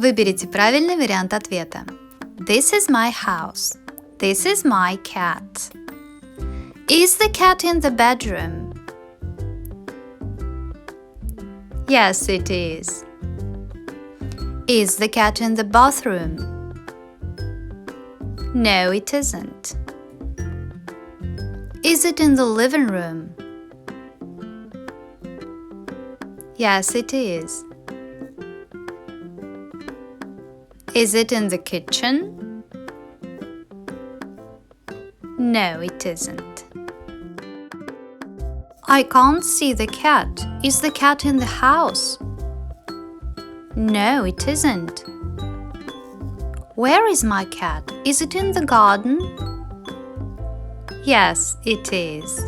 Выберите правильный вариант ответа. This is my house. This is my cat. Is the cat in the bedroom? Yes, it is. Is the cat in the bathroom? No, it isn't. Is it in the living room? Yes, it is. Is it in the kitchen? No, it isn't. I can't see the cat. Is the cat in the house? No, it isn't. Where is my cat? Is it in the garden? Yes, it is.